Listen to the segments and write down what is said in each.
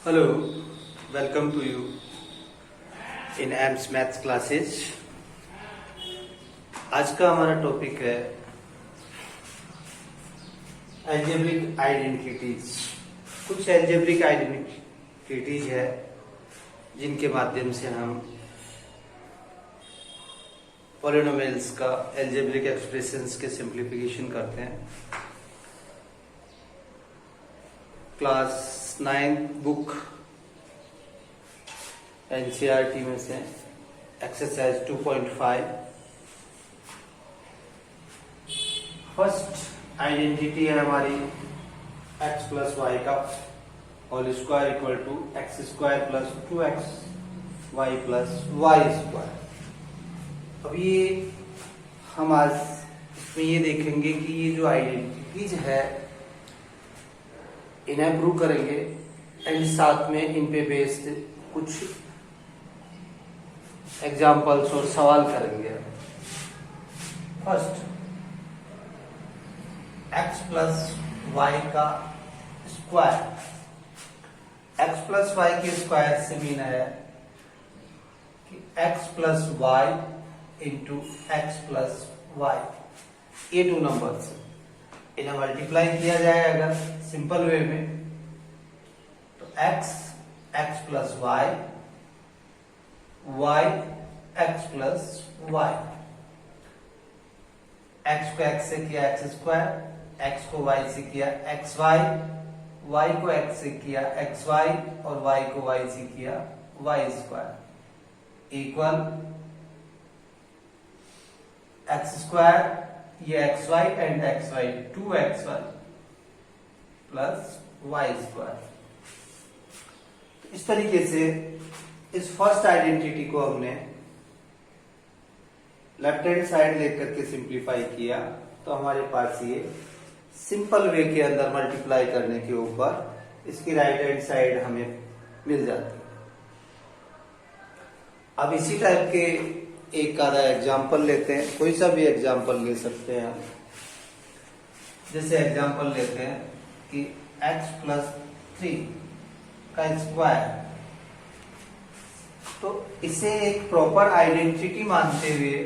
Hello, welcome to you in AIIMS maths classes. आज का हमारा टॉपिक है एल्जेब्रिक आइडेंटिटीज। कुछ एल्जेब्रिक आइडेंटिटीज है जिनके माध्यम से हम पॉलिनोमियल्स का एल्जेब्रिक एक्सप्रेशंस के सिंप्लीफिकेशन करते हैं। क्लास 9 बुक एनसीईआरटी में से एक्सरसाइज 2.5 फर्स्ट आइडेंटिटी है हमारी x प्लस वाई का whole square equal to x square plus 2x y plus y square. अब ये हम आज इसमें ये देखेंगे कि ये जो आइडेंटिटीज है इन्हें प्रूव करेंगे एंड साथ में इन पे बेस्ड कुछ एग्जाम्पल्स और सवाल करेंगे। फर्स्ट x प्लस वाई का स्क्वायर। x प्लस वाई के स्क्वायर से मीन है कि x plus y into x plus y. ये टू नंबर्स इन्हें मल्टीप्लाई किया जाए अगर सिंपल वे में तो x plus y y x plus y. x को x से किया x स्क्वायर, x को y से किया xy, y को x से किया xy और y को y से किया y square equal x square ये xy and xy 2xy plus y square. इस तरीके से इस फर्स्ट आइडेंटिटी को हमने लेफ्ट हैंड साइड लेकर के सिंप्लीफाई किया तो हमारे पास ये सिंपल वे के अंदर मल्टीप्लाई करने के ऊपर इसकी राइट हैंड साइड हमें मिल जाती है। अब इसी टाइप के एक आधा एग्जाम्पल लेते हैं, कोई सा भी एग्जाम्पल ले सकते हैं। जैसे एग्जाम्पल लेते हैं कि x प्लस 3 का स्क्वायर, तो इसे एक प्रॉपर आइडेंटिटी मानते हुए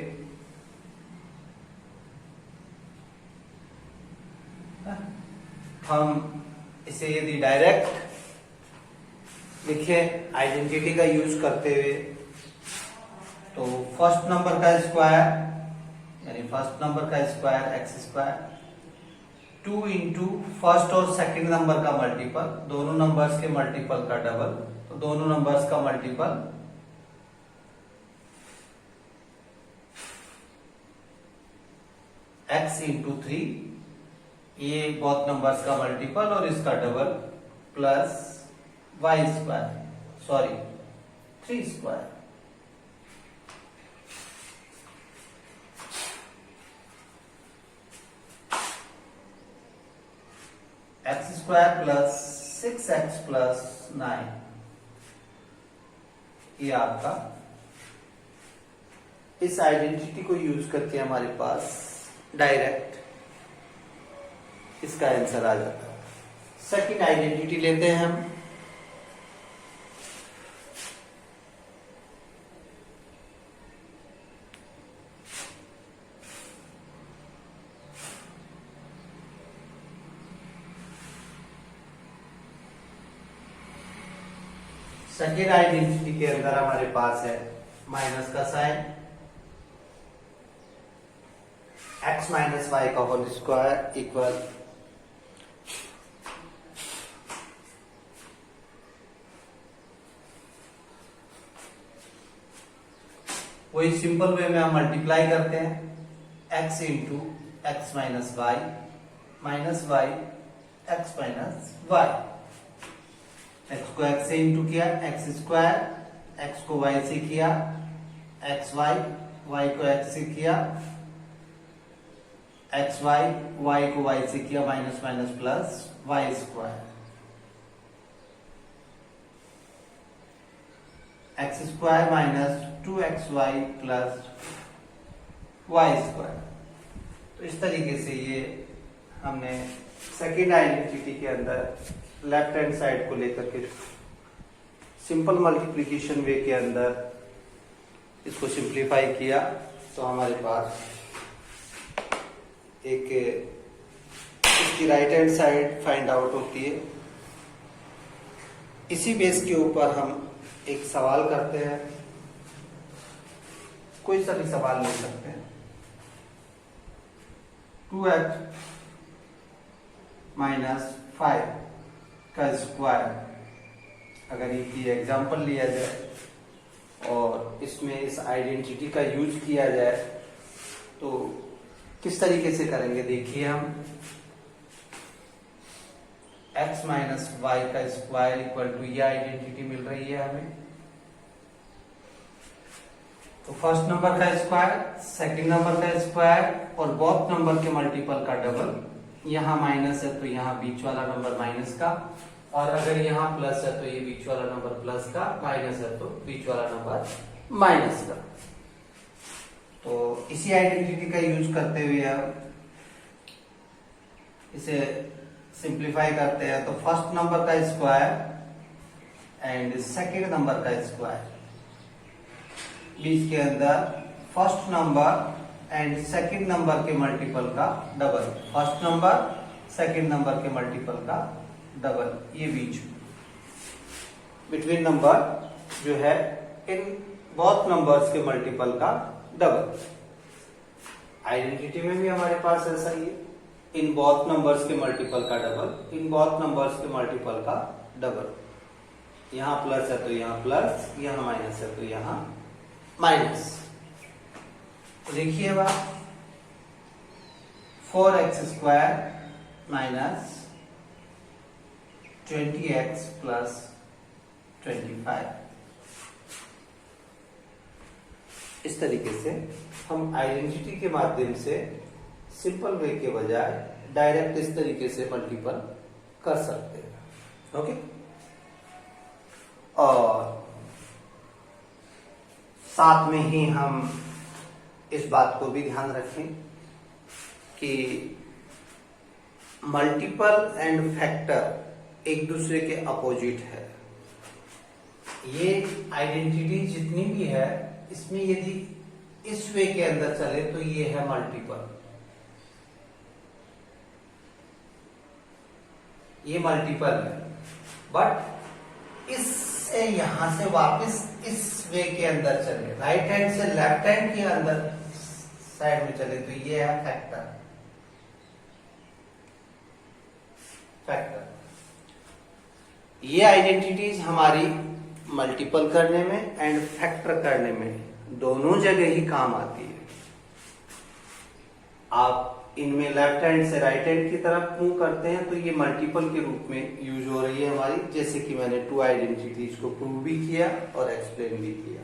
हम इसे यदि डायरेक्ट लिखें आइडेंटिटी का यूज करते हुए तो फर्स्ट नंबर का स्क्वायर यानी फर्स्ट नंबर का square x square 2 into first और सेकंड नंबर का मल्टीपल, दोनों नंबर्स के मल्टीपल का डबल, तो दोनों नंबर्स का मल्टीपल x इंटू 3, ये बोथ नंबर्स का मल्टीपल और इसका double plus y square, sorry 3 square. X square plus 6x plus 9, ये आपका इस आइडेंटिटी को यूज करके हमारे पास डायरेक्ट इसका आंसर आ जाता है। सेकंड आइडेंटिटी लेते हैं हम। सेकेंड आइडेंटिटी के अंदर हमारे पास है माइनस का साइन, x माइनस वाई का होल स्क्वायर इक्वल वही सिंपल वे में हम मल्टीप्लाई करते हैं x into x minus y minus y x minus y. x को x से इंटू किया एक्स स्क्वायर, x को y से किया एक्स वाई, y को x से किया एक्स वाई, y को y से किया minus minus plus y square. X square minus 2xy plus y square. तो इस तरीके से ये हमने सेकेंड आइडेंटिटी के अंदर लेफ्ट हैंड साइड को लेकर के सिंपल मल्टीप्लिकेशन वे के अंदर इसको सिंप्लीफाई किया तो हमारे पास एक इसकी right hand side find out होती है। इसी बेस के ऊपर हम एक सवाल करते हैं, कोई सा भी सवाल ले सकते हैं। 2x माइनस 5 का स्क्वायर अगर ये एग्जाम्पल लिया जाए और इसमें इस आइडेंटिटी का यूज किया जाए तो किस तरीके से करेंगे देखिए। हम x माइनस वाई का स्क्वायर इक्वल टू ये आइडेंटिटी मिल रही है हमें। तो फर्स्ट नंबर का स्क्वायर, सेकंड नंबर का स्क्वायर और बोथ नंबर के मल्टीपल का डबल। यहाँ माइनस है तो यहाँ बीच वाला नंबर माइनस का, और अगर यहाँ प्लस है तो ये बीच वाला नंबर प्लस का, माइनस है तो बीच वाला नंबर माइनस का। तो इसी आइडेंटिटी का यूज करते हुए हम इसे सिंप्लीफाई करते हैं। तो फर्स्ट नंबर का स्क्वायर एंड सेकंड नंबर का स्क्वायर, बीच के अंदर first number and second number के मल्टीपल का double, first number second number के मल्टीपल का डबल, ये बीच बिटवीन नंबर जो है इन बोथ नंबर्स के मल्टीपल का डबल। आइडेंटिटी में भी हमारे पास ऐसा ही है, इन बोथ नंबर्स के मल्टीपल का डबल, इन बोथ नंबर्स के मल्टीपल का डबल। यहां प्लस है तो यहां प्लस, यहां माइनस है तो यहां माइनस। तो देखिए बात 4x square minus 20x plus 25। इस तरीके से हम आइडेंटिटी के माध्यम से सिंपल वे के बजाय डायरेक्ट इस तरीके से मल्टीपल कर सकते हैं। ओके, और साथ में ही हम इस बात को भी ध्यान रखें कि मल्टीपल एंड फैक्टर एक दूसरे के अपोजिट है। ये आइडेंटिटी जितनी भी है इसमें यदि इस वे के अंदर चले तो ये है मल्टीपल, ये मल्टीपल है। बट इससे यहां से वापस इस वे के अंदर चले, राइट हैंड से लेफ्ट हैंड के अंदर साइड में चले तो ये है फैक्टर। फैक्टर ये आइडेंटिटीज हमारी मल्टीपल करने में एंड फैक्टर करने में दोनों जगह ही काम आती है। आप इनमें लेफ्ट हैंड से राइट हैंड की तरफ मूव करते हैं तो ये मल्टीपल के रूप में यूज हो रही है हमारी, जैसे कि मैंने 2 आइडेंटिटीज को प्रूव भी किया और एक्सप्लेन भी किया।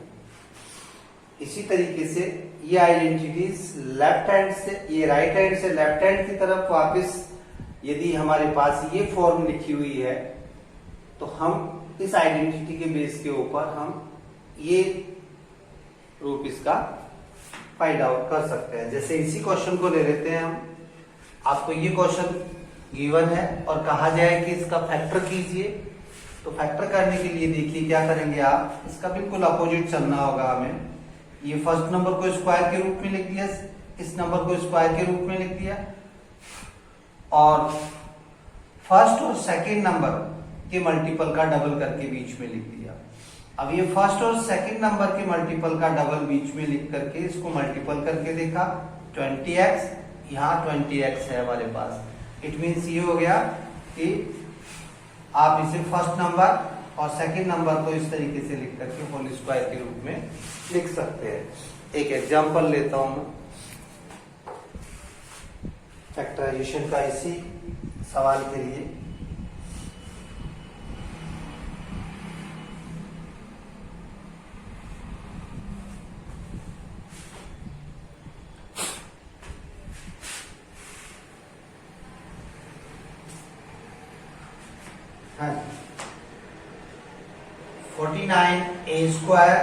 इसी तरीके से ये आइडेंटिटीज लेफ्ट हैंड से, ये राइट हैंड से लेफ्ट हैंड की तरफ वापस यदि हमारे पास ये फॉर्म लिखी हुई है तो हम इस आइडेंटिटी के बेस के ऊपर हम ये रूप इसका फाइंड आउट कर सकते हैं। जैसे इसी क्वेश्चन को ले लेते हैं हम, आपको ये क्वेश्चन गिवन है और कहा जाए कि इसका फैक्टर कीजिए। तो फैक्टर करने के लिए देखिए क्या करेंगे आप, इसका बिल्कुल अपोजिट चलना होगा हमें। ये फर्स्ट नंबर को स्क्वायर के रूप में लिख दिया, इस नंबर को स्क्वायर के रूप में लिख दिया, और फर्स्ट और सेकंड नंबर के मल्टीपल का डबल करके बीच में लिख दिया। अब ये फर्स्ट और सेकंड नंबर के मल्टीपल का डबल बीच में लिख करके इसको मल्टीपल करके देखा, 20x, यहाँ 20x है हमारे पास। इट मीन्स ये हो गया कि आप इसे फर्स्ट नंबर और सेकंड नंबर को इस तरीके से लिख करके होल स्क्वायर के रूप में लिख सकते हैं। एक एग्जांपल लेता हूं मैं फैक्टराइजेशन का इसी सवाल के लिए। हाँ, 49a square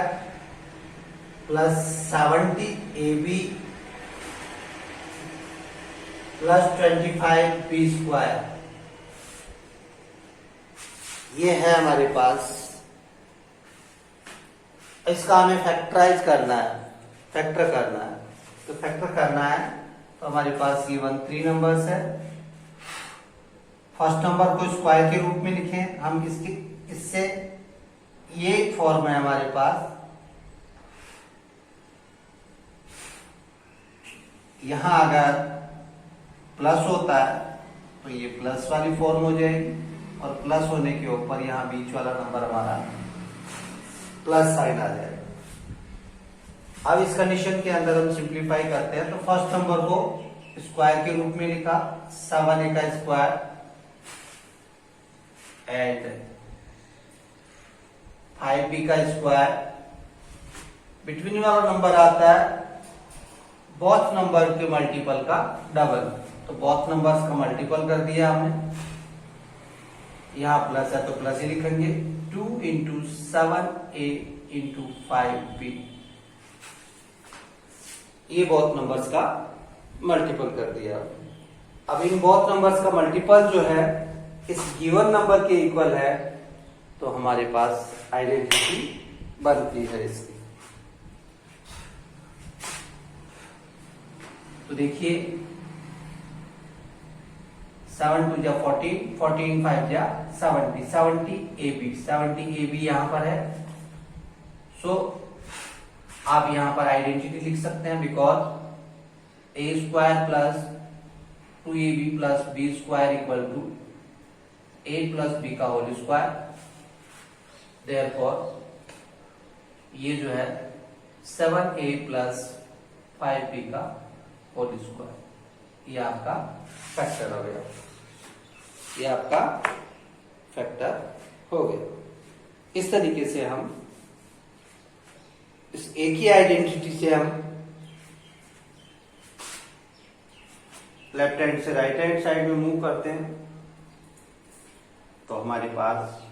plus 70ab plus 25b square, ये है हमारे पास इसका हमें फैक्टराइज करना है, फैक्टर करना है। तो फैक्टर करना है तो हमारे पास गिवन 3 नंबर्स है। फर्स्ट नंबर को स्क्वायर के रूप में लिखें हम, इससे ये फॉर्म है हमारे पास। यहां अगर प्लस होता है तो ये प्लस वाली फॉर्म हो जाएगी, और प्लस होने के ऊपर यहां बीच वाला नंबर हमारा प्लस साइन आ जाएगा। अब इस कंडीशन के अंदर हम सिंप्लीफाई करते हैं। तो फर्स्ट नंबर को स्क्वायर के रूप में लिखा, 7a का स्क्वायर एंड 5b का स्क्वायर। बिटवीन वाला नंबर आता है बोथ नंबर के मल्टीपल का डबल, तो बोथ नंबर्स का मल्टीपल कर दिया हमने। यहां प्लस है तो प्लस ही लिखेंगे, 2 इंटू 7a इंटू 5b, ये बोथ नंबर्स का मल्टीपल कर दिया। अब इन बोथ नंबर्स का मल्टीपल जो है इस गिवन नंबर के इक्वल है, तो हमारे पास आइडेंटिटी बनती है इसकी। तो देखिए 7 2 जा 14, 14 5 जा 70, 70 AB यहां पर है। सो आप यहां पर आइडेंटिटी लिख सकते हैं, because a square plus 2ab plus b square equal to a plus b का होल स्क्वायर। देयरफॉर ये जो है 7a प्लस 5b का होल स्क्वायर, ये आपका फैक्टर हो गया, ये आपका फैक्टर हो गया। इस तरीके से हम इस एक ही आइडेंटिटी से हम लेफ्ट हैंड से राइट हैंड साइड में मूव करते हैं, तो हमारे पास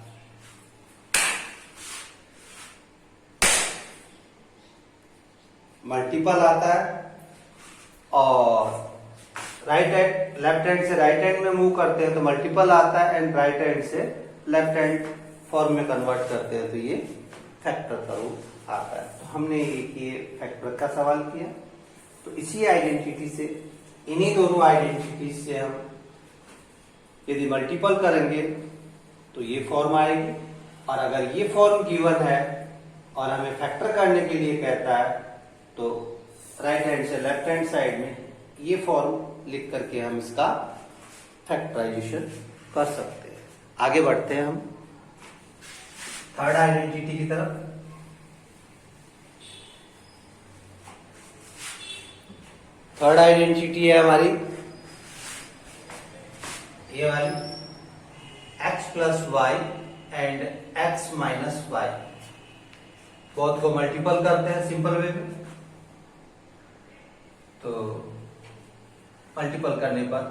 मल्टीपल आता है। और राइट हैंड लेफ्ट हैंड से राइट हैंड में मूव करते हैं तो मल्टीपल आता है, एंड राइट हैंड से लेफ्ट हैंड फॉर्म में कन्वर्ट करते हैं तो ये फैक्टर का रूप आता है। तो हमने एक ये फैक्टर का सवाल किया। तो इसी आइडेंटिटी से, इन्हीं दोनों आइडेंटिटी से हम यदि मल्टीपल करेंगे तो ये फॉर्म आएगी, और अगर ये फॉर्म गिवन है और हमें फैक्टर करने के लिए कहता है तो राइट हैंड से लेफ्ट हैंड साइड में ये फॉर्म लिख करके हम इसका फैक्टराइजेशन कर सकते हैं। आगे बढ़ते हैं हम थर्ड आइडेंटिटी की तरफ। थर्ड आइडेंटिटी है हमारी ये वाली, x plus y and x minus y. Both को मल्टीपल करते हैं सिंपल वे में, तो मल्टीपल करने पर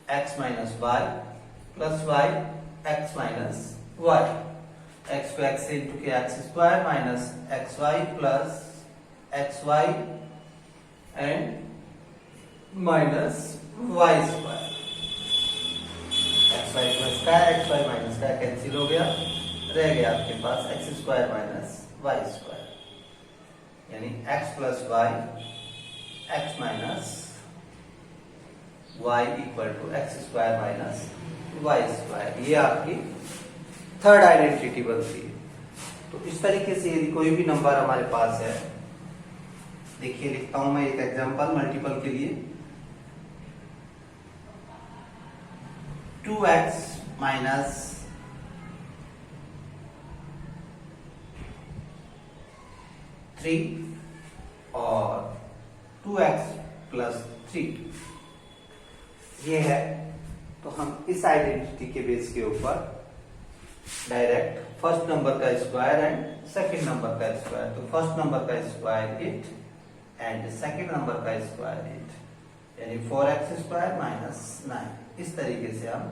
x minus y plus y x minus y, x को x से इंटू के x square minus x y plus x y and minus y square. X y plus का एक्स वाई माइनस का cancel हो गया, रह गया आपके पास x square minus y square, यानी x plus y x minus y equal to x square minus y square. ये आपकी थर्ड आइडेंटिटी बनती है। तो इस तरीके से यदि कोई भी नंबर हमारे पास है, देखिए लिखता हूं मैं एक एग्जांपल मल्टीपल के लिए, 2x माइनस 3 और 2x प्लस 3 ये है। तो हम इस आइडेंटिटी के बेस के ऊपर डायरेक्ट फर्स्ट नंबर का स्क्वायर एंड सेकंड नंबर का स्क्वायर, तो फर्स्ट नंबर का स्क्वायर 8 एंड सेकंड नंबर का स्क्वायर 8, यानी 4x स्क्वायर माइनस 9। इस तरीके से हम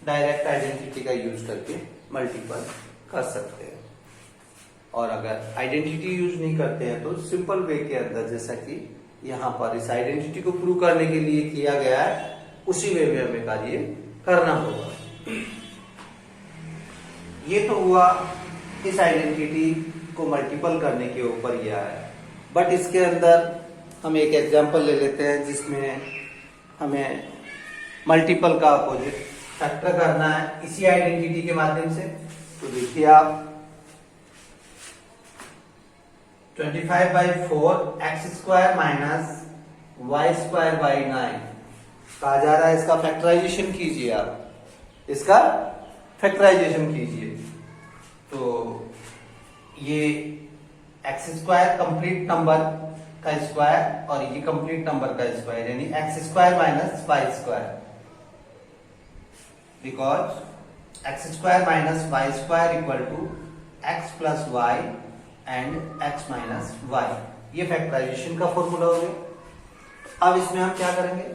डायरेक्ट आइडेंटिटी का यूज करके मल्टीपल कर सकते हैं। और अगर आइडेंटिटी यूज नहीं करते हैं तो सिंपल वे के अंदर, जैसा कि यहां पर इस आइडेंटिटी को प्रूव करने के लिए किया गया है, उसी वे में हमें कार्य करना होगा। ये तो हुआ इस आइडेंटिटी को मल्टीपल करने के ऊपर ये आया है। बट इसके अंदर हम एक एग्जांपल ले लेते हैं जिसमें हमें मल्टीपल का अपोजिट फैक्टर करना है इसी आइडेंटिटी के माध्यम से। तो देखिए आप 25/4 x square minus y square by 9 कहा जा रहा है। इसका फैक्टराइजेशन कीजिए, आप इसका फैक्टराइजेशन कीजिए। तो ये एक्स स्क्वायर कंप्लीट नंबर का स्क्वायर और ये कंप्लीट नंबर का स्क्वायर यानी x square minus y square, because x square minus y square equal to x plus y and x minus y. ये फैक्टराइजेशन का फॉर्मूला हो गया। अब इसमें हम क्या करेंगे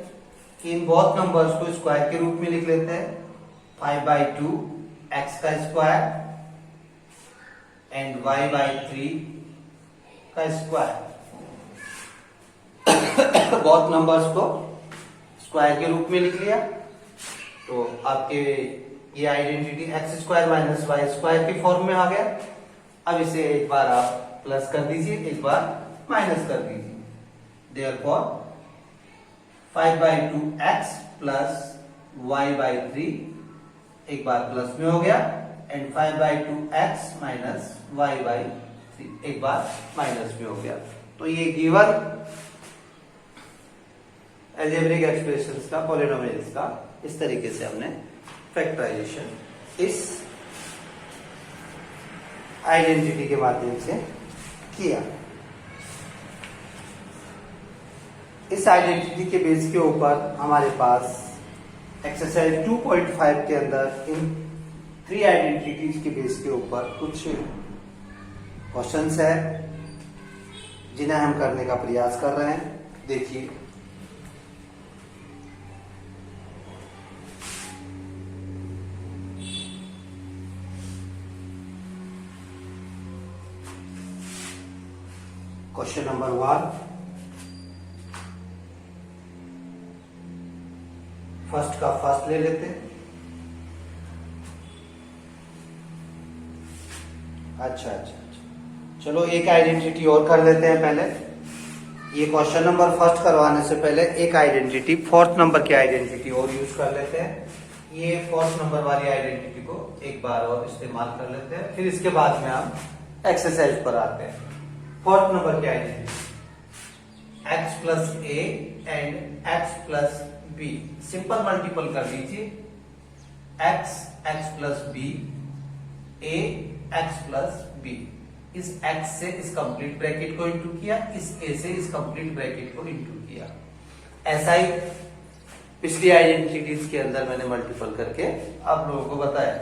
कि इन बहुत नंबर्स को स्क्वायर के रूप में लिख लेते हैं। 5/2 एक्स का स्क्वायर एंड y/3 का स्क्वायर। बहुत नंबर्स को स्क्वायर के रूप में लिख लिया तो आपके ये identity x square minus y square के फॉर्म में आ गया। अब इसे एक बार आप प्लस कर दीजिए, एक बार माइनस कर दीजिए। देयरफॉर 5/2 एक्स प्लस y/3 एक बार प्लस में हो गया एंड 5/2 एक्स माइनस y/3 एक बार माइनस में हो गया। तो ये गिवन अलजेब्रिक एक्सप्रेशंस का, पॉलिनोमियल्स का इस तरीके से हमने फैक्टराइजेशन इस आइडेंटिटी के माध्यम से किया। इस आइडेंटिटी के बेस के ऊपर हमारे पास एक्सरसाइज 2.5 के अंदर इन 3 आइडेंटिटीज के बेस के ऊपर कुछ क्वेश्चंस है जिन्हें हम करने का प्रयास कर रहे हैं। देखिए क्वेश्चन नंबर 1, फर्स्ट का फर्स्ट ले लेते हैं। अच्छा, चलो एक आइडेंटिटी और कर लेते हैं। पहले ये क्वेश्चन नंबर फर्स्ट करवाने से पहले एक आइडेंटिटी, फोर्थ नंबर की आइडेंटिटी और यूज कर लेते हैं। ये फोर्थ नंबर वाली आइडेंटिटी को एक बार और इस्तेमाल कर लेते हैं, फिर इसके बाद में हम एक्सरसाइज पर आते हैं। फोर्थ नंबर की identity x plus a and x plus b, simple multiple कर लीजिए। x plus b, a x plus b. इस x से इस कंप्लीट ब्रैकेट को इंटू किया, इस a से इस कंप्लीट ब्रैकेट को इंटू किया। ऐसा ही पिछली आइडेंटिटीज के अंदर मैंने मल्टीपल करके आप लोगों को बताया।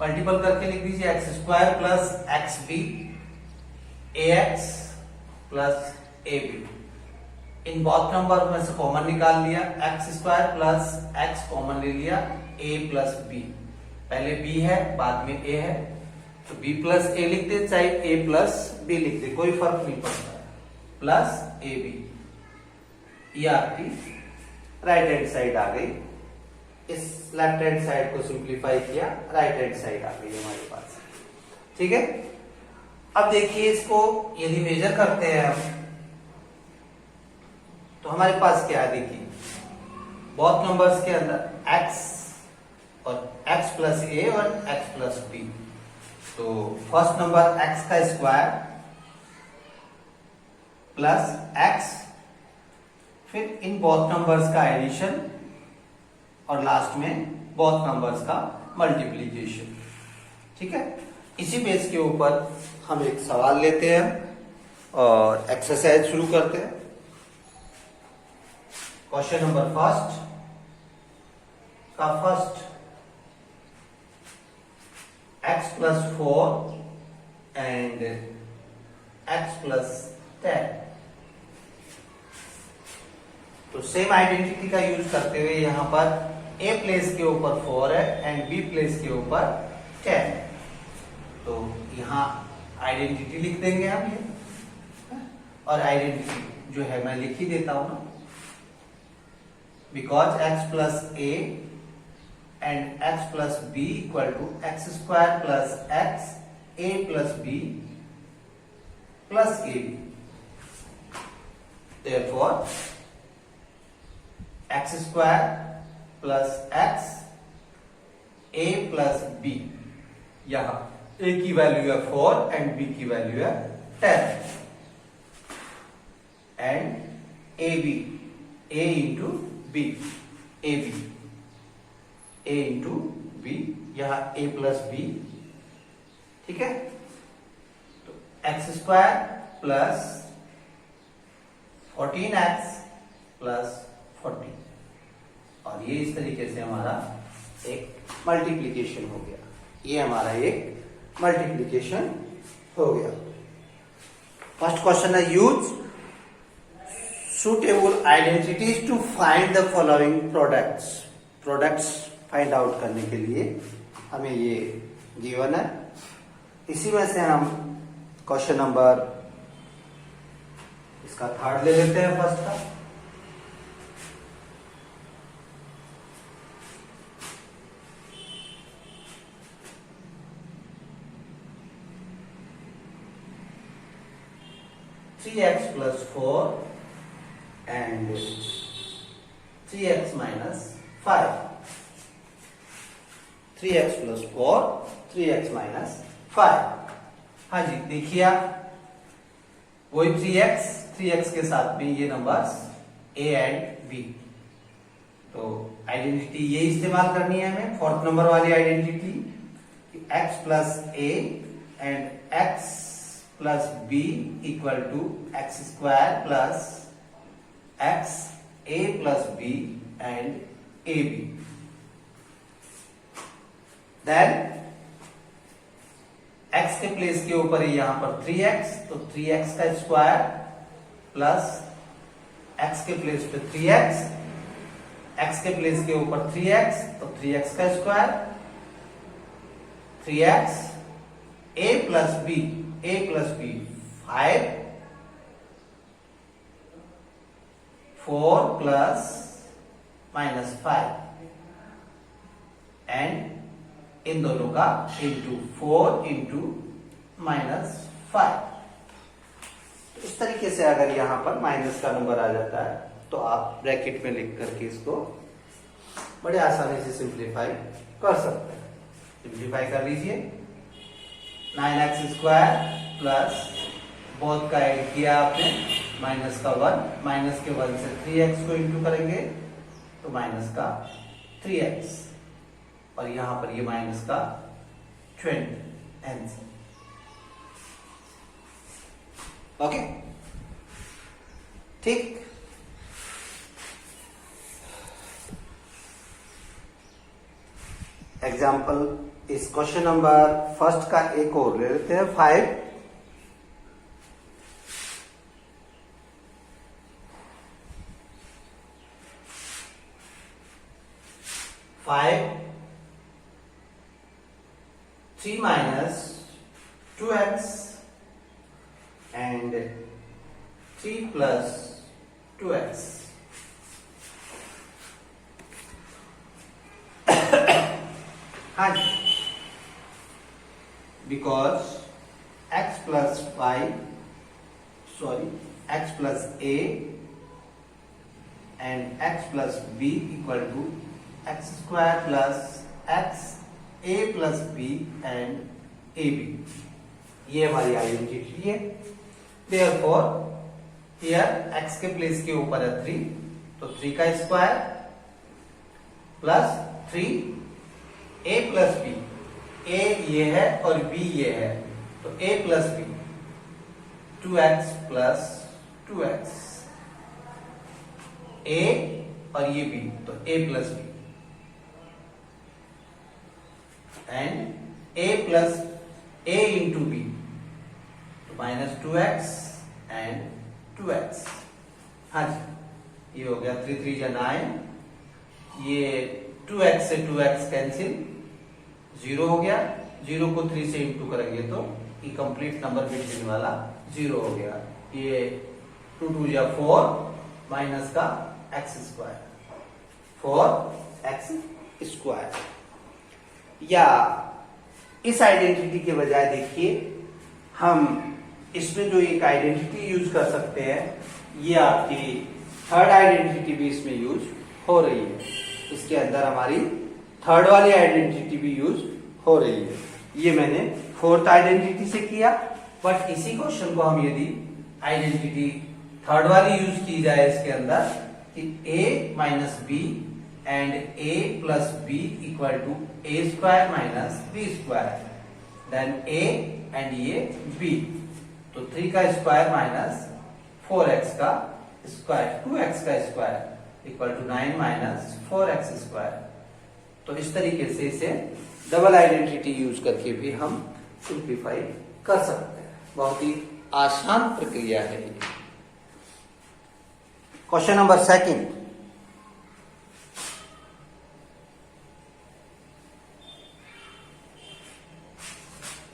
मल्टीपल करके लिख दीजिए x square plus x b, ax plus ab। इन बहुत नंबर में से कॉमन निकाल लिया, x square plus x common ले लिया, a प्लस बी। पहले b है बाद में a है तो b प्लस a लिख दे, चाहे a प्लस b लिख दे, कोई फर्क नहीं पड़ता। प्लस ab, ये आपकी राइट हैंड साइड आ गई। इस लेफ्ट हैंड साइड को सिंप्लीफाई किया, राइट हैंड साइड आ गई हमारे पास। ठीक है, अब देखिए इसको यदि मेजर करते हैं हम तो हमारे पास क्या है। देखिए बहुत नंबर्स के अंदर x और x प्लस ए और x प्लस बी। तो फर्स्ट नंबर x का स्क्वायर प्लस x, फिर इन बोथ नंबर्स का एडिशन और लास्ट में बोथ नंबर्स का मल्टीप्लीकेशन। ठीक है, इसी बेस के ऊपर हम एक सवाल लेते हैं और एक्सरसाइज शुरू करते हैं। क्वेश्चन नंबर फर्स्ट का first x plus 4 and x plus 10। तो सेम आइडेंटिटी का यूज करते हुए यहां पर a प्लेस के ऊपर 4 है एंड b प्लेस के ऊपर 10। तो यहां आइडेंटिटी लिख देंगे हम ये, और आइडेंटिटी जो है मैं लिख ही देता हूं ना, because x plus a and x plus b equal to x square plus x a plus b plus AB. Therefore, x square plus x a plus b. यहाँ a की वैल्यू है 4 एंड b की value है 10 and ab a into b ab a into b, यहाँ a plus b, ठीक है। तो x square plus 14x plus 40 और ये इस तरीके से हमारा एक मल्टीप्लीकेशन हो गया। ये हमारा एक मल्टीप्लीकेशन हो गया। फर्स्ट क्वेश्चन है use suitable identities to find the following products. Products find out करने के लिए हमें ये गिवन है। इसी में से हम क्वेश्चन नंबर इसका थर्ड ले लेते हैं, फर्स्ट का। Three x plus 4 and 3x minus 5। 3x plus 4 3x minus 5। हाँ जी, देखिए आप वही 3x के साथ में ये नंबर्स a एंड b। तो आइडेंटिटी ये इस्तेमाल करनी है हमें, फोर्थ नंबर वाली identity, x plus a and x plus b equal to x square plus x a plus b and ab। Then x के प्लेस के ऊपर है यहां पर 3x, तो 3x का स्क्वायर प्लस x के प्लेस पे 3x, x के प्लेस के ऊपर 3x, तो 3x का square, 3x a plus b 5, 4 plus minus 5 and in दोनों का इंटू 4 इंटू माइनस 5। इस तरीके से अगर यहां पर माइनस का नंबर आ जाता है तो आप ब्रैकेट में लिख करके इसको बड़े आसानी से सिंप्लीफाई कर सकते हैं। सिंप्लीफाई कर लीजिए। 9x स्क्वायर प्लस बोथ का ऐड किया आपने, माइनस का 1, माइनस के 1 से 3x को इंटू करेंगे तो माइनस का 3x और यहां पर ये माइनस का 20 आंसर। ओके, ठीक। एग्जाम्पल इस क्वेश्चन नंबर फर्स्ट का एक और ले लेते हैं, 5। Three minus 2x and 3 plus 2x। हाँ जी, because x plus x plus a and x plus b equal to x square plus x a plus b and ab। ये हमारी आइडेंटिटी है। देयरफॉर हियर x के place के ऊपर है 3, तो 3 का square plus 3 a plus b, a ये है और b ये है, तो a plus b 2x plus 2x, a और ये b तो a plus b and a plus a into b तो माइनस 2x एंड 2x। हाँ जी, ये हो गया 3 3 या 9, ये 2x से 2x कैंसिल, 0 हो गया। 0 को 3 से इंटू करेंगे तो ये कंप्लीट नंबर बिटवीन वाला 0 हो गया। ये 2 2 या 4 माइनस का x स्क्वायर, 4x स्क्वायर। या इस आइडेंटिटी के बजाय देखिए हम इसमें जो एक आइडेंटिटी यूज कर सकते हैं, ये आपकी थर्ड आइडेंटिटी भी इसमें यूज हो रही है। इसके अंदर हमारी थर्ड वाली आइडेंटिटी भी यूज हो रही है। ये मैंने फोर्थ आइडेंटिटी से किया, बट इसी क्वेश्चन को हम यदि आइडेंटिटी थर्ड वाली यूज की जाए इसके अंदर कि a minus b and a plus b equal to a square minus b square, then a and ये b, तो 3 का स्क्वायर माइनस 4x का स्क्वायर, 2x का square equal to 9 minus 4x square. तो इस तरीके से इसे डबल आइडेंटिटी यूज करके भी हम सिंप्लीफाई कर सकते हैं। बहुत ही आसान प्रक्रिया है ये। Question number second,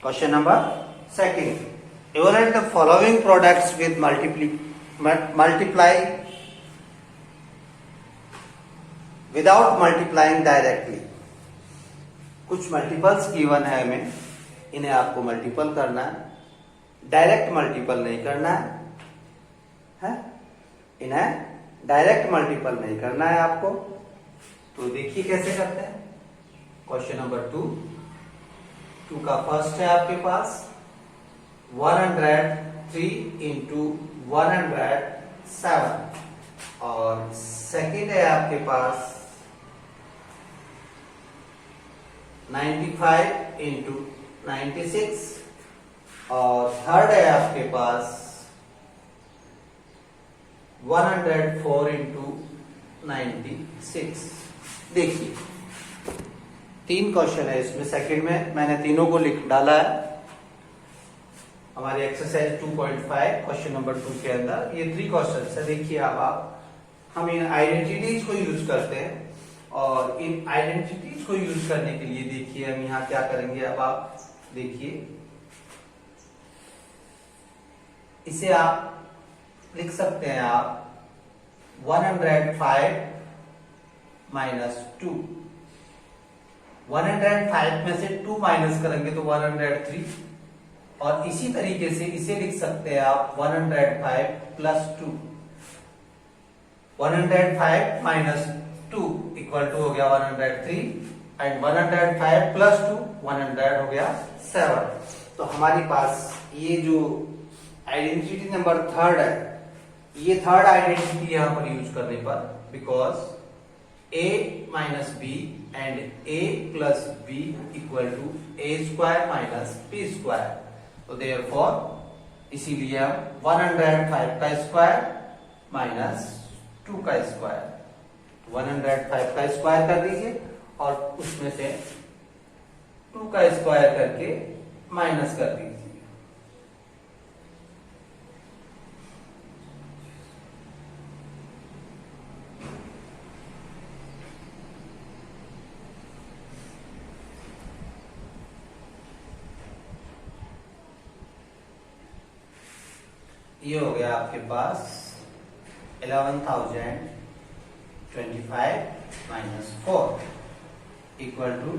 question number second, evaluate the following products with multiply without multiplying directly। कुछ मल्टीपल्स गिवन है हमें, इन्हें आपको मल्टीपल करना है, डायरेक्ट मल्टीपल नहीं करना है? इन्हें डायरेक्ट मल्टीपल नहीं करना है आपको। तो देखिए कैसे करते हैं। क्वेश्चन नंबर 2 का फर्स्ट है आपके पास 103 इंटू 107, और सेकंड है आपके पास 95 इंटू 96, और थर्ड है आपके पास 104 इंटू 96। देखिए 3 क्वेश्चन है इसमें, सेकंड में मैंने तीनों को लिख डाला है हमारी एक्सरसाइज 2.5 क्वेश्चन नंबर 2 के अंदर। ये 3 क्वेश्चन है। देखिए अब आप हम इन आइडेंटिटीज को यूज करते हैं, और इन आइडेंटिटीज को यूज करने के लिए देखिए हम यहाँ क्या करेंगे। अब आप देखिए, इसे आप लिख सकते हैं आप 105 माइनस 2, 105 में से 2 माइनस करेंगे तो 103, और इसी तरीके से इसे लिख सकते हैं आप 105 प्लस 2, 105 माइनस 2 इक्वल टू हो गया 103, एंड 105 प्लस 2 100 हो गया 7। तो हमारे पास ये जो आइडेंटिटी नंबर थर्ड है, ये थर्ड आइडेंटिटी यहां पर यूज करने पर, because a minus b and a plus b equal to a square minus b square. तो देयरफॉर इसीलिए हम 105 का स्क्वायर माइनस 2 का स्क्वायर, 105 का स्क्वायर कर दीजिए और उसमें से 2 का स्क्वायर करके माइनस कर दीजिए। ये हो गया आपके पास 11,025 माइनस 4 इक्वल टू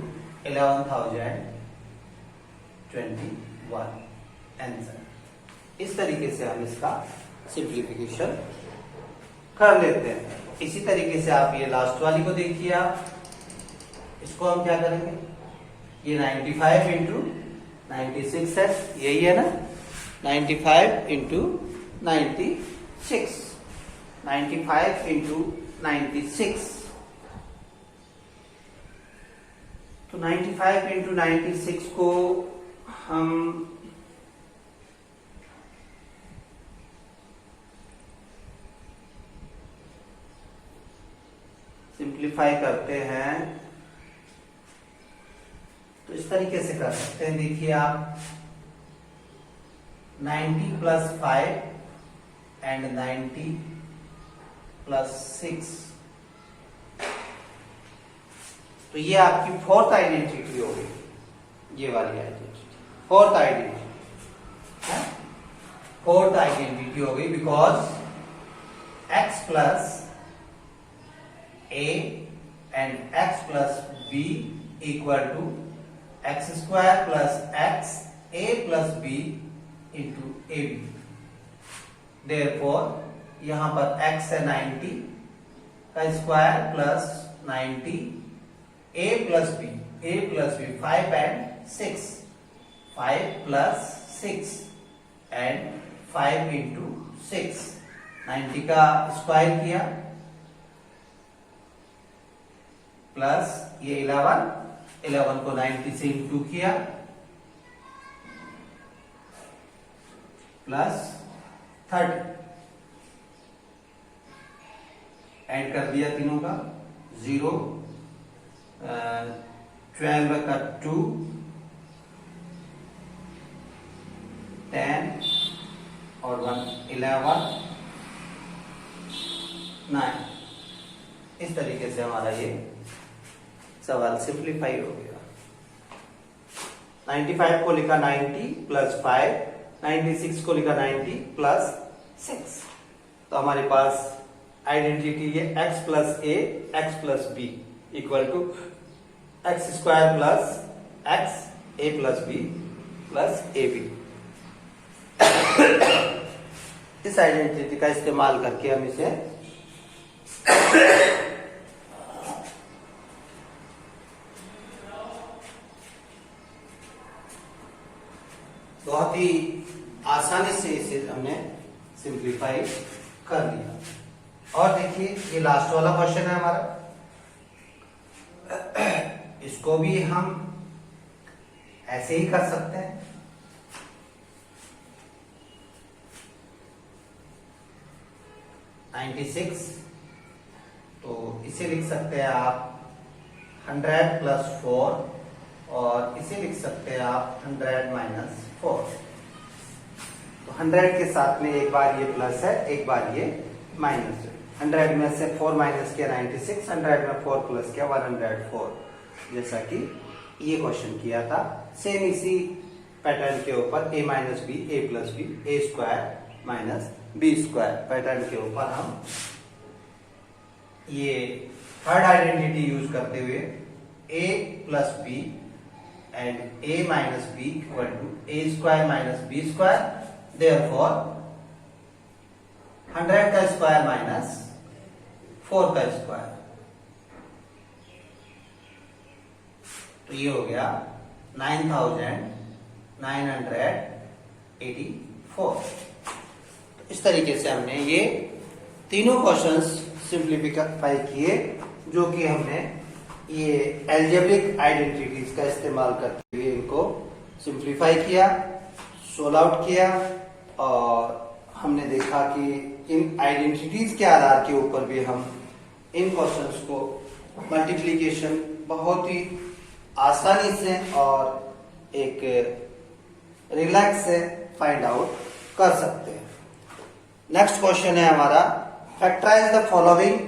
11,021 आंसर। इस तरीके से हम इसका सिंप्लीफिकेशन कर लेते हैं। इसी तरीके से आप ये लास्ट वाली को देखिए, आप इसको हम क्या करेंगे, ये 95 इंटू 96 है, यही है ना, 95 इंटू 96, 95 इंटू 96, तो 95 इंटू 96 को हम सिंप्लीफाई करते हैं तो इस तरीके से कर सकते हैं। देखिए आप 90 प्लस 5 एंड 90 प्लस 6, तो ये आपकी फोर्थ आइडेंटिटी हो गई, ये वाली आइडेंटिटी फोर्थ आइडेंटिटी हो गई, because x plus a and x plus b equal to x square plus x a plus b into a b. Therefore यहां पर x है 90 का square plus 90 a plus b 5 and 6 5 plus 6 and 5 into 6 90 का square किया plus ये 11 को 90 से into किया प्लस 30 ऐड कर दिया तीनों का 0 12 का 2 10 और 1 11 9। इस तरीके से हमारा ये सवाल सिंप्लीफाई हो गया। 95 को लिखा 90 प्लस 5, 96 को लिखा 90 प्लस 6। तो हमारे पास आइडेंटिटी है x plus a x plus b equal to x square plus x a plus b plus a b. इस आइडेंटिटी का इस्तेमाल करके हम इसे बहुत ही आसानी से इसे हमने सिंप्लीफाई कर लिया। और देखिए ये लास्ट वाला क्वेश्चन है हमारा, इसको भी हम ऐसे ही कर सकते हैं। तो इसे लिख सकते हैं आप 100 प्लस 4 और इसे लिख सकते हैं आप 100 माइनस 4। तो 100 के साथ में एक बार ये प्लस है एक बार ये माइनस है। 100 में से 4 माइनस किया 96, 100 में 4 प्लस किया 104, जैसा कि ये क्वेश्चन किया था। सेम इसी पैटर्न के ऊपर a minus b a plus b a square minus b square pattern के ऊपर हम ये थर्ड आइडेंटिटी यूज करते हुए a plus b and a minus b equal to a square minus b square. Therefore 100 का square minus 4 का square, तो ये हो गया 9984। इस तरीके से हमने ये तीनों क्वेश्चंस सिंप्लीफाई किए, जो कि हमने ये एल्जेब्रिक आइडेंटिटीज का इस्तेमाल करते हुए इनको सिंप्लीफाई किया, सोल्व आउट किया। और हमने देखा कि इन आइडेंटिटीज के आधार के ऊपर भी हम इन क्वेश्चंस को मल्टीप्लिकेशन बहुत ही आसानी से और एक रिलैक्स से फाइंड आउट कर सकते हैं। नेक्स्ट क्वेश्चन है हमारा, factorize the following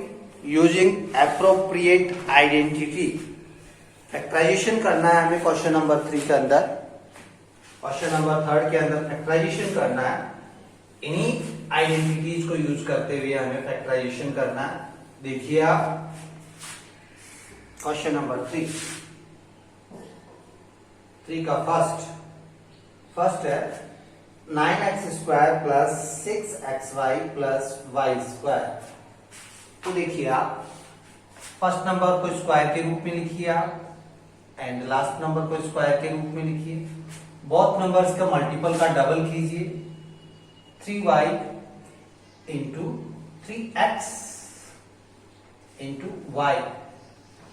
using appropriate identity. Factorization करना है हमें क्वेश्चन नंबर 3 के अंदर, क्वेश्चन नंबर 3 के अंदर फैक्टराइजेशन करना है। इन्हीं आइडेंटिटीज को यूज करते हुए हमें फैक्टराइजेशन करना है। देखिए आप क्वेश्चन नंबर 3 का फर्स्ट है 9x square plus 6xy plus y square. तो देखिए आप फर्स्ट नंबर को स्क्वायर के रूप में लिखिए आप एंड लास्ट नंबर को स्क्वायर के रूप में लिखिए। बोथ नंबर्स का मल्टीपल का डबल कीजिए, 3y into 3x into y।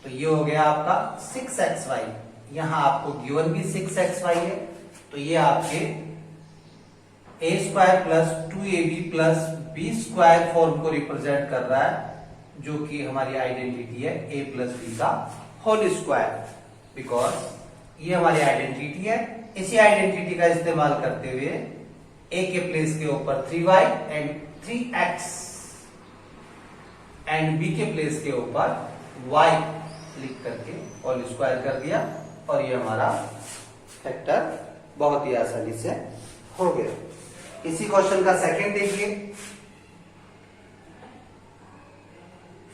तो ये हो गया आपका 6xy। यहां आपको गिवन भी 6xy है, तो ये आपके a square plus 2ab plus b square form को रिप्रेजेंट कर रहा है, जो कि हमारी आइडेंटिटी है a प्लस b का होल स्क्वायर। बिकॉज ये हमारी आइडेंटिटी है, इसी आइडेंटिटी का इस्तेमाल करते हुए a के प्लेस के ऊपर 3y and 3x and b के प्लेस के ऊपर y लिख करके होल स्क्वायर कर दिया, और ये हमारा फैक्टर बहुत ही आसानी से हो गया। इसी क्वेश्चन का सेकंड देखिए,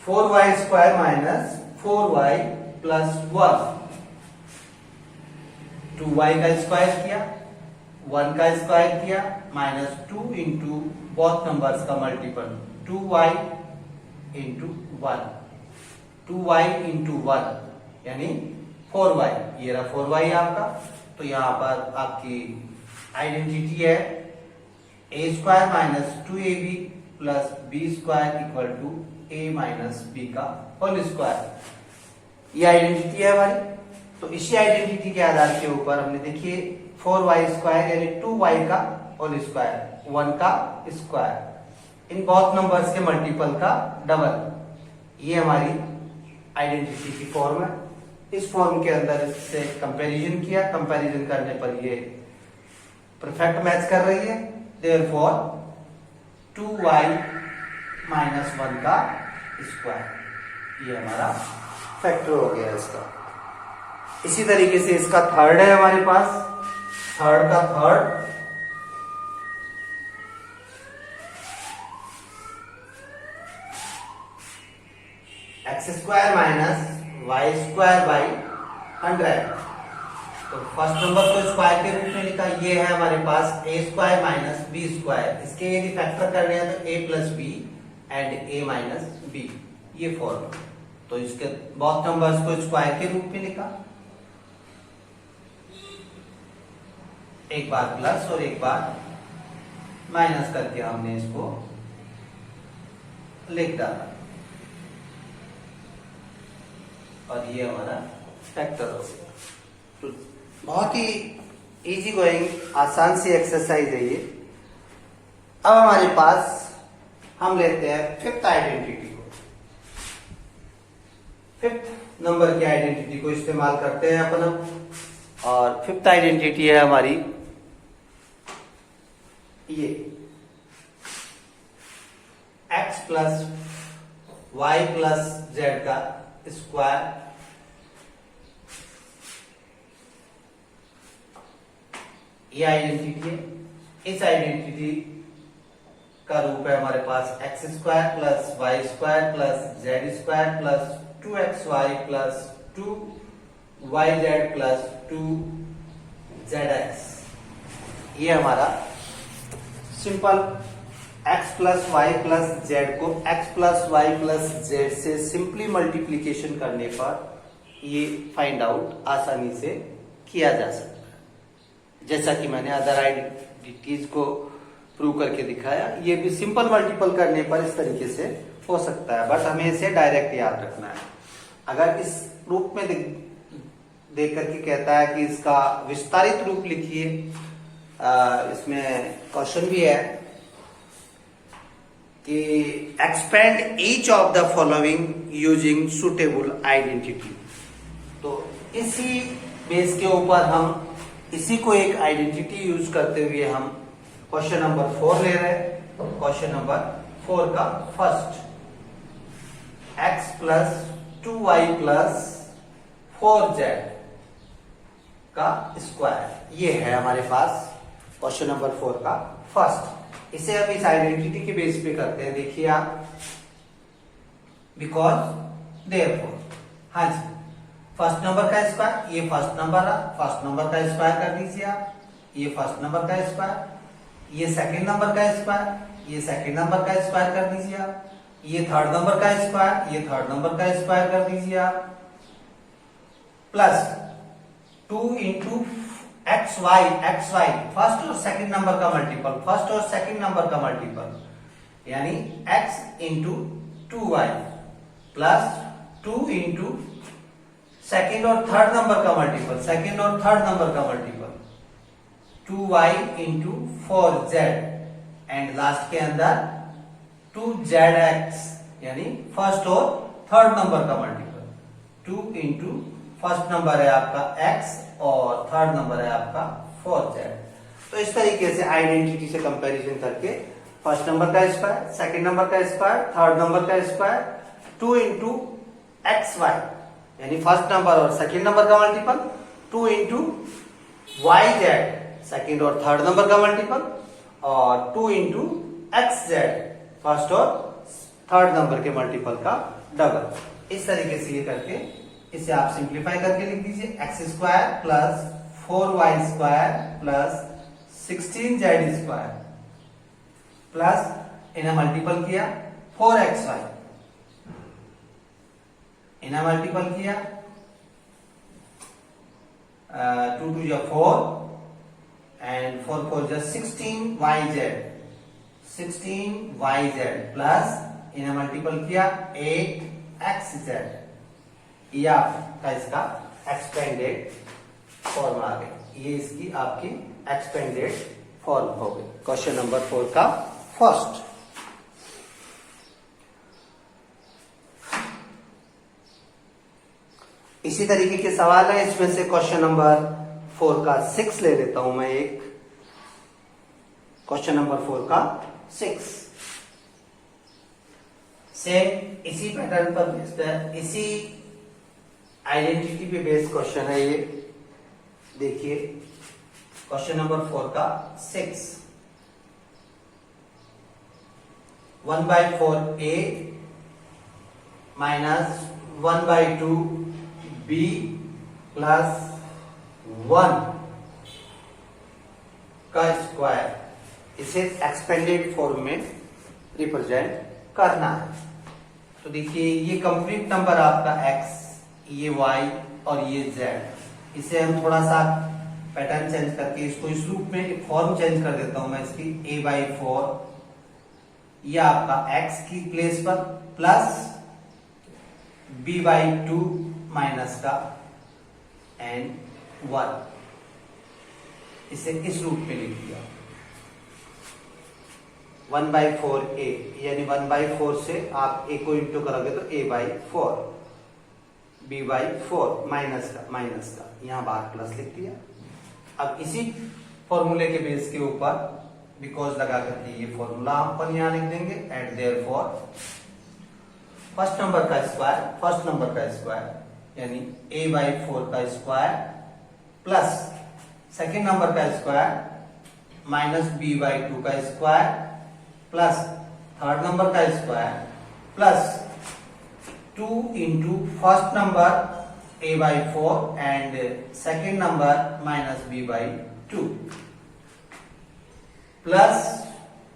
4y square minus 4y plus 1, 2y का स्क्वायर किया 1 का स्क्वायर किया माइनस 2 इंटू बोथ नंबर्स का multiple 2y into 1, 2y into 1 यानी 4y, ये रहा 4y आपका। तो यहां पर आपकी आइडेंटिटी है a square minus 2ab plus b square equal to a minus b का होल स्क्वायर। ये आइडेंटिटी है हमारी। तो इसी आइडेंटिटी के आधार के ऊपर हमने देखिए 4y स्क्वायर यानी 2y का होल स्क्वायर, 1 का स्क्वायर, इन बोथ नंबर्स के मल्टीपल का डबल, ये हमारी आइडेंटिटी की फॉर्म है। इस फॉर्म के अंदर इससे कंपैरिजन किया, कंपैरिजन करने पर ये परफेक्ट मैच कर रही है। देयरफॉर 2y माइनस 1 का स्क्वायर, ये हमारा फैक्टर हो गया इसका। इसी तरीके से इसका थर्ड है हमारे पास, थर्ड का third x square minus y square by 100। तो फर्स्ट नंबर को स्क्वायर के रूप में लिखा, ये है हमारे पास a square minus b square. इसके यदि फैक्टर करने हैं तो a plus b and a minus b, ये फॉर्म। तो इसके बोथ नंबर्स को स्क्वायर के रूप में लिखा, एक बार प्लस और एक बार माइनस करके हमने इसको लिख डाला और ये हमारा फैक्टर हो गया। तो बहुत ही इजी गोइंग आसान सी एक्सरसाइज है ये। अब हमारे पास हम लेते हैं फिफ्थ आइडेंटिटी को, फिफ्थ नंबर की आइडेंटिटी को इस्तेमाल करते हैं अपन। और फिफ्थ आइडेंटिटी है हमारी ये x plus y plus z का स्क्वायर ये आइडेंटिटी है। इस आइडेंटिटी का रूप है हमारे पास x square plus y square plus z square plus 2xy plus 2yz plus 2zx। ये हमारा simple x plus y plus z को x plus y plus z से सिंपली मल्टीप्लीकेशन करने पर ये फाइंड आउट आसानी से किया जा सकता है। जैसा कि मैंने अदर आइडेंटिटीज को प्रूव करके दिखाया, ये भी सिंपल मल्टीपल करने पर इस तरीके से हो सकता है, बट हमें इसे डायरेक्ट याद रखना है। अगर इस रूप में देख करके कहता है कि इसका विस्तारित रूप लिखिए, इसमें क्वेश्चन भी है कि expand each of the following using suitable identity. तो इसी बेस के ऊपर हम इसी को एक आइडेंटिटी यूज करते हुए हम क्वेश्चन नंबर 4 ले रहे हैं। क्वेश्चन नंबर 4 का first, x plus 2y plus 4z का स्क्वायर, ये है हमारे पास क्वेश्चन नंबर 4 का फर्स्ट। इसे हम इस आइडेंटिटी के बेस पे करते हैं। देखिए आप, बिकॉज देयरफॉर, हाँ जी, फर्स्ट नंबर का स्क्वायर, ये फर्स्ट नंबर है, फर्स्ट नंबर का स्क्वायर कर दीजिए आप, ये फर्स्ट नंबर का स्क्वायर, ये सेकंड नंबर का स्क्वायर, ये सेकंड नंबर का स्क्वायर कर दीजिए आप, ये थर्ड नंबर का स्क्वायर, ये थर्ड नंबर का स्क्वायर कर दीजिए आप, plus 2 into x y first और सेकंड नंबर का मल्टीपल, फर्स्ट और सेकंड नंबर का मल्टीपल, यानी x into 2y plus 2 into second और थर्ड नंबर का मल्टीपल, सेकंड और थर्ड नंबर का multiple, 2y into 4z and last के अंदर 2zx, यानी फर्स्ट और थर्ड नंबर का मल्टीपल। 2 इंटू फर्स्ट नंबर है आपका x और थर्ड नंबर है आपका 4z। तो इस तरीके से आइडेंटिटी से कंपैरिजन करके फर्स्ट नंबर का स्क्वायर, सेकंड नंबर का स्क्वायर, थर्ड नंबर का स्क्वायर, 2 इंटू एक्स वाई यानी फर्स्ट नंबर और सेकंड नंबर का multiple, 2 into y z second और थर्ड नंबर का मल्टीपल, और 2 इंटू एक्स जेड फर्स्ट और थर्ड नंबर के मल्टीपल का डबल। इस तरीके से ये करके इसे आप सिंप्लीफाई करके लिख दीजिए, x square plus 4y square plus 16z square plus इन्हें मल्टीपल किया 4xy, इन्हें मल्टीपल किया 2 2 जा 4 एंड 4 4 जा 16yz प्लस इन्हें मल्टीपल किया 8xz। ये आपका इसका एक्सपेंडेड फॉर्म आ गई, ये इसकी आपकी एक्सपेंडेड फॉर्म हो गई। क्वेश्चन नंबर 4 का फर्स्ट। इसी तरीके के सवाल है, इसमें से क्वेश्चन नंबर 4 का 6 ले लेता हूं मैं एक। क्वेश्चन नंबर 4 का 6 सेम इसी पैटर्न पर बेस्ड है, इसी आइडेंटिटी पे बेस्ड क्वेश्चन है ये। देखिए क्वेश्चन नंबर 4 का 6, 1/4a माइनस 1/2b प्लस 1 का स्क्वायर, इसे एक्सपेंडेड फॉर्म में रिप्रेजेंट करना है। तो देखिए ये कंप्लीट नंबर आपका x, ये y और ये z, इसे हम थोड़ा सा पैटर्न चेंज करके इसको इस रूप में एक फॉर्म चेंज कर देता हूं मैं इसकी, a/4 ये आपका x की प्लेस पर प्लस b/2 माइनस का एंड 1, इसे इस रूप में लिख दिया 1/4a, यानी 1/4 से आप a को इंटू करोगे तो a/4, b/4 माइनस का यहां बाहर प्लस लिख दिया। अब इसी फॉर्मूले के बेस के ऊपर बिकॉज लगा करके ये फॉर्मूला अपन यहां लिख देंगे एट देयरफॉर फर्स्ट नंबर का स्क्वायर यानी a/4 का स्क्वायर प्लस सेकेंड नंबर का स्क्वायर माइनस b/2 का स्क्वायर प्लस थर्ड नंबर का square plus 2 into first number a/4 and second number minus b/2 plus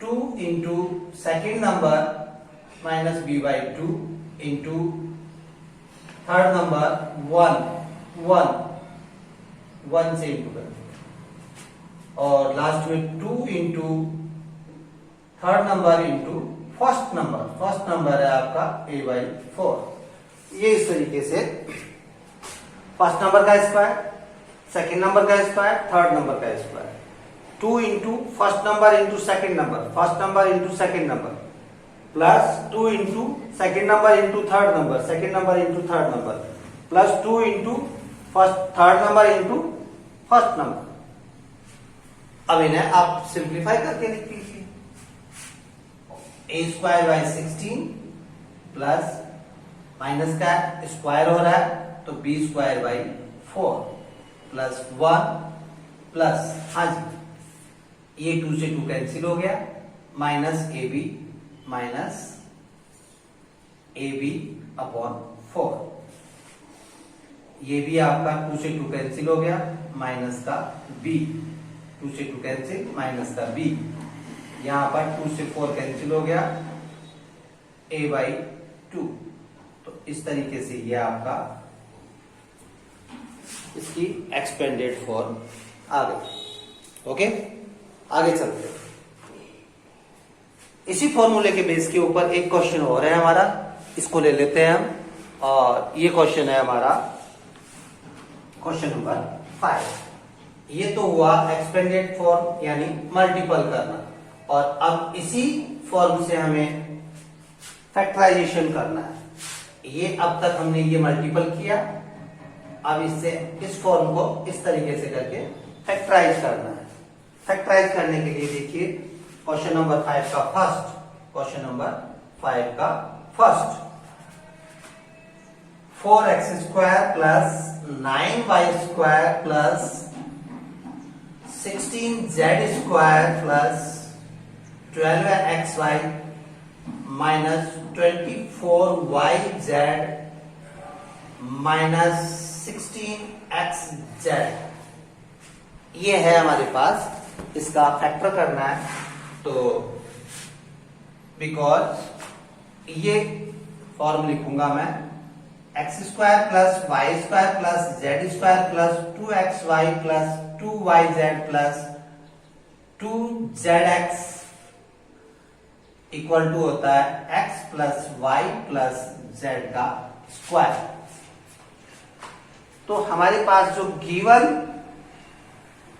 2 into second number minus b/2 into third number 1 से into कर और last में 2 into third number into first number है आपका a/4। ये इस तरीके से फर्स्ट नंबर का स्क्वायर, सेकेंड नंबर का स्क्वायर, थर्ड नंबर का square, 2 into first number into second number plus 2 into second number into third number plus 2 into third number into first number. अब इन्हें आप सिंप्लीफाई करके लिख लीजिए, a²/16 प्लस माइनस का square हो रहा है तो b²/4 प्लस 1 प्लस हाँ जी ये 2 से 2 कैंसिल हो गया माइनस ab अपॉन 4, ये भी आपका 2 से 2 कैंसिल हो गया माइनस का b, 2 से 2 कैंसिल माइनस का b, यहां पर 2 से 4 कैंसिल हो गया a/2। तो इस तरीके से ये आपका इसकी एक्सपेंडेड फॉर्म आ गई। ओके आगे चलते हैं। इसी फॉर्मूले के बेस के ऊपर एक क्वेश्चन और है हमारा, इसको ले लेते हैं हम, और ये क्वेश्चन है हमारा क्वेश्चन नंबर 5। ये तो हुआ एक्सपेंडेड फॉर्म यानी मल्टीपल करना, और अब इसी फॉर्म से हमें फैक्टराइजेशन करना है। ये अब तक हमने ये मल्टीपल किया, अब इससे इस फॉर्म को इस तरीके से करके फैक्टराइज करना है। फैक्टराइज करने के लिए देखिए क्वेश्चन नंबर 5 का first 4x² plus 9y² plus 16z² plus 12xy minus 24yz minus 16xz, ये है हमारे पास इसका फैक्टर करना है, तो बिकॉज ये फॉर्म लिखूंगा मैं, x square plus y square plus z square plus 2xy plus 2yz plus 2zx equal to होता है x plus y plus z का स्क्वायर। तो हमारे पास जो गिवन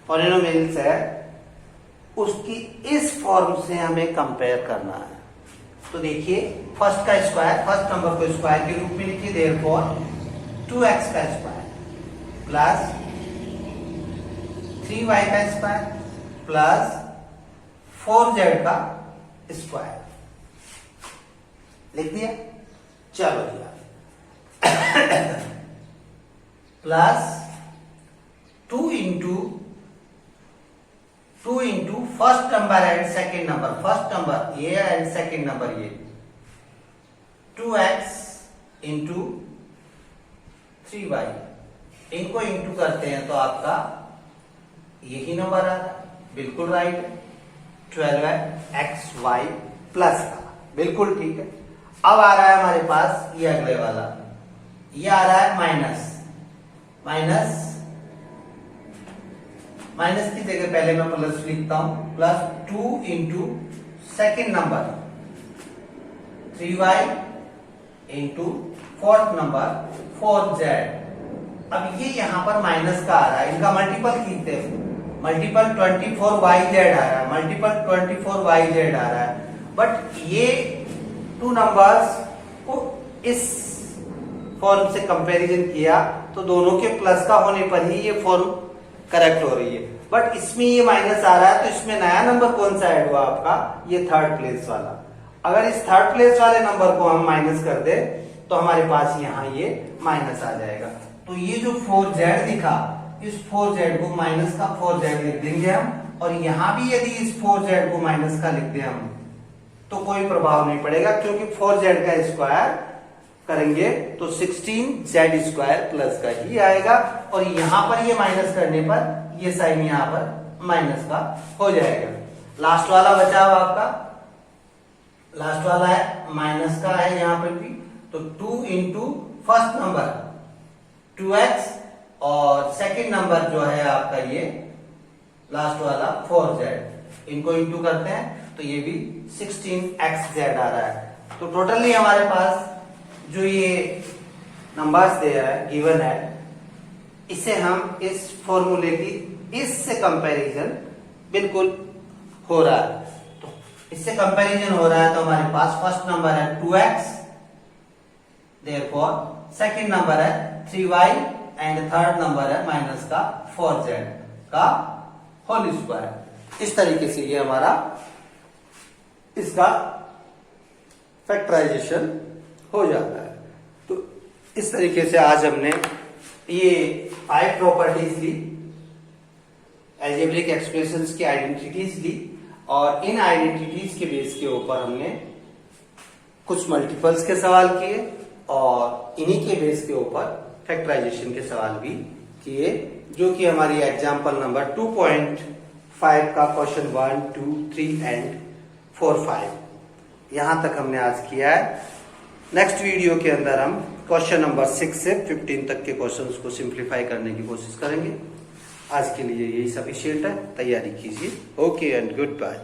पॉलिनोमियल्स है उसकी इस फॉर्म से हमें कंपेयर करना है। तो देखिए, फर्स्ट का स्क्वायर, फर्स्ट नंबर को स्क्वायर के रूप में लिखिए, देयरफॉर 2x का स्क्वायर प्लस 3y का स्क्वायर प्लस 4z का स्क्वायर लिख दिया। चलो दिया plus 2 into first number and second number, first number ये एंड सेकेंड नंबर ये, 2x इंटू 3y, इनको इंटू करते हैं तो आपका यही नंबर आ रहा है, बिल्कुल राइट है, 12xy प्लस का, बिल्कुल ठीक है। अब आ रहा है हमारे पास ये अगले वाला, ये आ रहा है माइनस, माइनस की जगह पहले मैं प्लस लिखता हूं, plus 2 into second number 3y into fourth number 4z। अब ये यहां पर माइनस का आ रहा है, इनका मल्टीपल खींचते हैं, मल्टीपल 24yz आ रहा है, मल्टीपल 24yz आ रहा है, बट ये टू नंबर्स को इस फॉर्म से कंपैरिजन किया तो दोनों के प्लस का होने पर ही ये फॉर्म करेक्ट हो रही है, बट इसमें ये माइनस आ रहा है, तो इसमें नया नंबर कौन सा ऐड हुआ आपका, ये थर्ड प्लेस वाला। अगर इस थर्ड प्लेस वाले नंबर को हम माइनस कर दे तो हमारे पास यहाँ ये माइनस आ जाएगा। तो ये जो 4z दिखा, इस 4z को माइनस का 4z लिख देंगे हम, और यहां भी यदि इस 4z को माइनस का लिख दें हम तो कोई प्रभाव नहीं पड़ेगा, क्योंकि 4z का स्क्वायर करेंगे तो 16z स्क्वायर प्लस का ही आएगा, और यहां पर ये माइनस करने पर ये साइन यहां पर माइनस का हो जाएगा। लास्ट वाला बचा हुआ आपका, लास्ट वाला है माइनस का है यहां पर भी, तो 2 इंटू फर्स्ट नंबर 2x और सेकंड नंबर जो है आपका ये लास्ट वाला 4z, इनको इंटू करते हैं तो ये भी 16xz आ रहा है। तो टोटली हमारे पास जो ये नंबर्स दे रहा है, गिवन है, इसे हम इस फॉर्मूले की इससे कंपैरिजन बिल्कुल हो रहा है। तो इससे कंपैरिजन हो रहा है तो हमारे पास फर्स्ट नंबर है 2x, देयरफॉर सेकंड नंबर है 3y एंड थर्ड नंबर है माइनस का 4z का होल स्क्वायर। इस तरीके से ये हमारा इसका फैक्टराइजेशन हो जाता है। तो इस तरीके से आज हमने ये 5 प्रॉपर्टीज ली, अलजेब्रिक एक्सप्रेशंस की आइडेंटिटीज ली, और इन आइडेंटिटीज के बेस के ऊपर हमने कुछ मल्टीपल्स के सवाल किए, और इन्हीं के बेस के ऊपर फैक्टराइजेशन के सवाल भी किए, जो कि हमारी एग्जाम्पल नंबर 2.5 का क्वेश्चन 1, 2, 3 एंड 4, 5 यहां तक हमने आज किया है। नेक्स्ट वीडियो के अंदर हम क्वेश्चन नंबर 6 से 15 तक के क्वेश्चंस को सिंप्लीफाई करने की कोशिश करेंगे। आज के लिए यही सफिशिएंट है, तैयारी कीजिए। Okay and good bye.